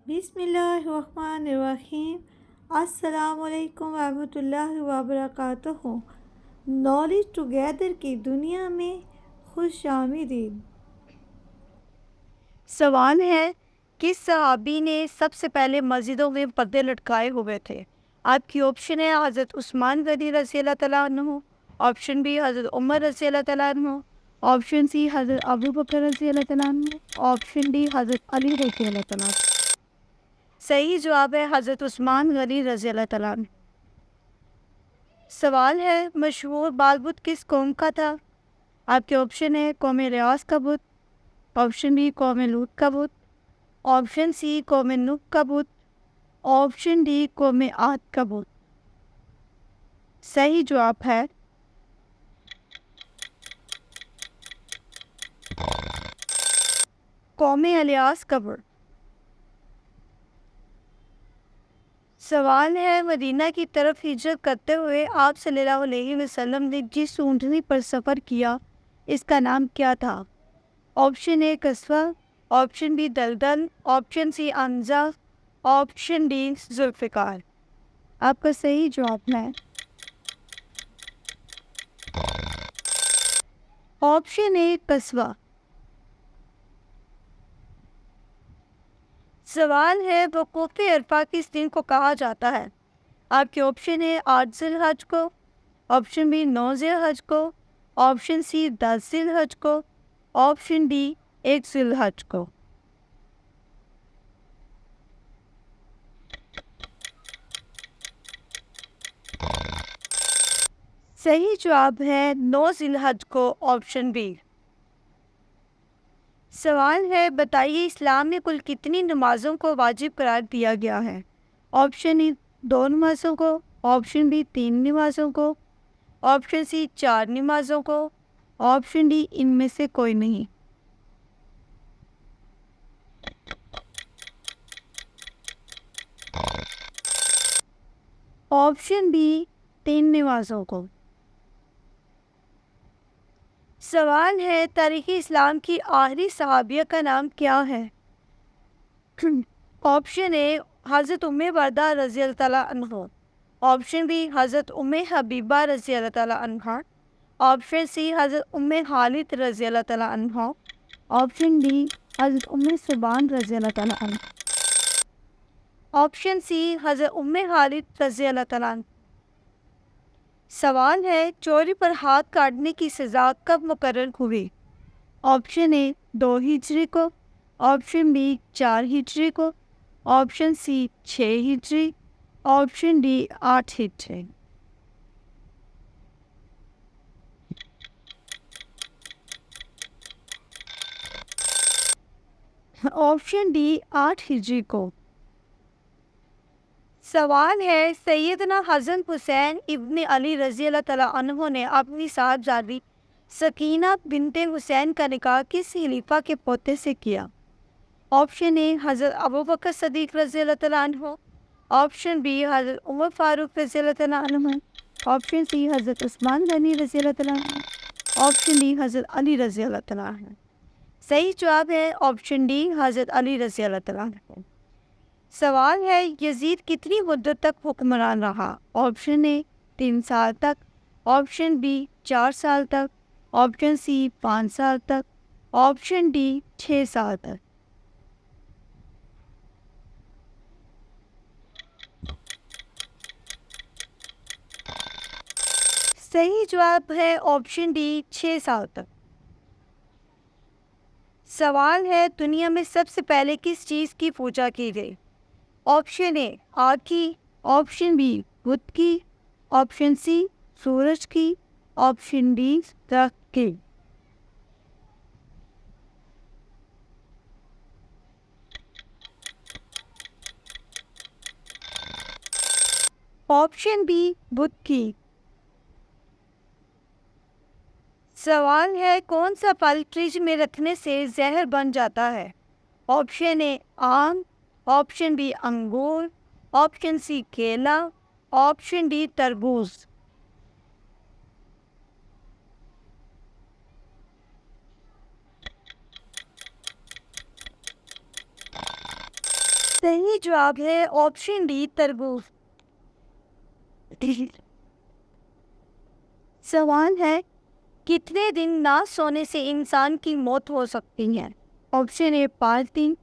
बिस्मिल्लाहिर्रहमानिर्रहीम। अस्सलामुअलैकुम वरहमतुल्लाहि वबरकातुहू। नॉलेज टुगेदर की दुनिया में खुश आमदीद। सवाल है, किस सहाबी ने सबसे पहले मस्जिदों में पर्दे लटकाए हुए थे? आपकी ऑप्शन है हज़रत उस्मान गनी रज़ी अल्लाह तआला अन्हु, ऑप्शन बी हज़रत उमर रज़ी अल्लाह तआला अन्हु, ऑप्शन सी हज़रत अबू बकर रज़ी अल्लाह तआला अन्हु, ऑप्शन डी हज़रत अली रज़ी अल्लाह तआला अन्हु। सही जवाब है हज़रत उस्मान गनी रज़ी अल्लाह तआला अन्हु। सवाल है, मशहूर बाल बुत किस कौम का था? आपके ऑप्शन है कौम रियाज का बुत, ऑप्शन बी कौम लूत का बुत, ऑप्शन सी कौम नूह का बुत, ऑप्शन डी कौम आद का बुत। सही जवाब है कौम अलियास का बुत। सवाल है, मदीना की तरफ हिजरत करते हुए आप सल्लल्लाहु अलैहि वसल्लम ने जिस ऊँटनी पर सफ़र किया, इसका नाम क्या था? ऑप्शन ए कस्वा, ऑप्शन बी दलदल, ऑप्शन सी अंजा, ऑप्शन डी जुल्फ़िकार। आपका सही जवाब है ऑप्शन ए कस्वा। सवाल है, वक़ूफ़ अरफ़ा किस दिन को कहा जाता है? आपके ऑप्शन है 8 ज़िलहज को, ऑप्शन बी 9 ज़िलहज को, ऑप्शन सी 10 ज़िलहज को, ऑप्शन डी 1 ज़िलहज को। सही जवाब है 9 ज़िलहज को, ऑप्शन बी। सवाल है, बताइए इस्लाम में कुल कितनी नमाज़ों को वाजिब करार दिया गया है? ऑप्शन ए 2 नमाज़ों को, ऑप्शन बी 3 नमाज़ों को, ऑप्शन सी 4 नमाज़ों को, ऑप्शन डी इनमें से कोई नहीं। ऑप्शन बी 3 नमाज़ों को। सवाल है, तारीख़ इस्लाम की आखिरी सहाबिया का नाम क्या है? ऑप्शन ए हज़रत उम्मे वर्दा रज़ी अल्लाह तआला अन्हा, ऑप्शन बी हज़रत उम्मे हबीबा रज़ी अल्लाह तआला अन्हा, ऑप्शन सी हज़रत उम्मे खालिद रज़ी अल्लाह तआला अन्हा, ऑप्शन डी हज़रत उम्मे सुबान रज़ी अल्लाह तआला अन्हा, ऑप्शन सी हज़रत उम्मे खालिद रज़ी अल्लाह तआला अन्हा। सवाल है, चोरी पर हाथ काटने की सज़ा कब मुकर्रर हुई? ऑप्शन ए 2 हिजरी को, ऑप्शन बी 4 हिजरी को, ऑप्शन सी 6 हिजरी, ऑप्शन डी 8 हिजरी। ऑप्शन डी 8 हिजरी को। सवाल है, सैयदना हसन हुसैन इब्न अली रज़ी अल्लाह तआला अन्हु ने अपनी साहबजादी सकीना बिनते हुसैन का निकाह किस खलीफा के पोते से किया? ऑप्शन ए हज़रत अबू बकर सदीक रज़ी अल्लाह तआला अन्हु, ऑप्शन बी हज़रत उमर फारूक रज़ी अल्लाह तआला अन्हु, ऑप्शन सी हज़रत उस्मान गनी रज़ी अल्लाह तआला अन्हु, ऑप्शन डी हज़रत अली रज़ी अल्लाह तआला अन्हु। सही जवाब है ऑप्शन डी हज़रत अली रज़ी अल्लाह तआला अन्हु। सवाल है, यजीद कितनी मुद्दत तक हुक्मरान रहा? ऑप्शन ए 3 साल तक, ऑप्शन बी 4 साल तक, ऑप्शन सी 5 साल तक, ऑप्शन डी 6 साल तक। सही जवाब है ऑप्शन डी 6 साल तक। सवाल है, दुनिया में सबसे पहले किस चीज़ की पूजा की गई? ऑप्शन ए आग की, ऑप्शन बी बुत की, ऑप्शन सी सूरज की, ऑप्शन डी दरख्त की। ऑप्शन बी बुत की। सवाल है, कौन सा फल फ्रिज में रखने से जहर बन जाता है? ऑप्शन ए आम, ऑप्शन बी अंगूर, ऑप्शन सी केला, ऑप्शन डी तरबूज। सही जवाब है ऑप्शन डी, तरबूज। सवाल है, कितने दिन ना सोने से इंसान की मौत हो सकती है? ऑप्शन ए 5 दिन,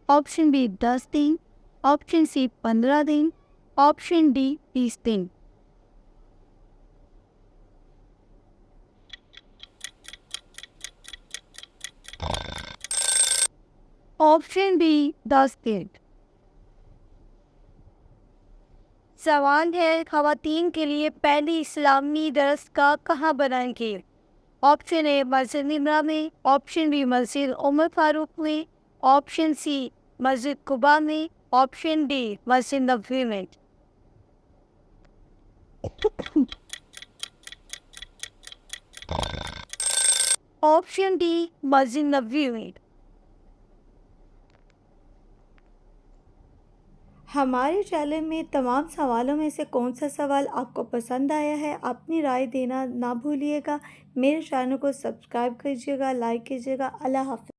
ऑप्शन बी 10 दिन, ऑप्शन सी 15 दिन, ऑप्शन डी 20 दिन। ऑप्शन बी 10 दिन। सवाल है, खवातीन के लिए पहली इस्लामी दरसगाह कहाँ बनाई गई? ऑप्शन ए मस्जिद निमरा में, ऑप्शन बी मस्जिद उमर फारूक में, ऑप्शन सी मस्जिद कुबा में, ऑप्शन डी मस्जिद नबवी में। ऑप्शन डी मस्जिद नबवी में। हमारे चैनल में तमाम सवालों में से कौन सा सवाल आपको पसंद आया है, अपनी राय देना ना भूलिएगा। मेरे चैनल को सब्सक्राइब कीजिएगा, लाइक कीजिएगा। अल्लाह हाफ़िज़।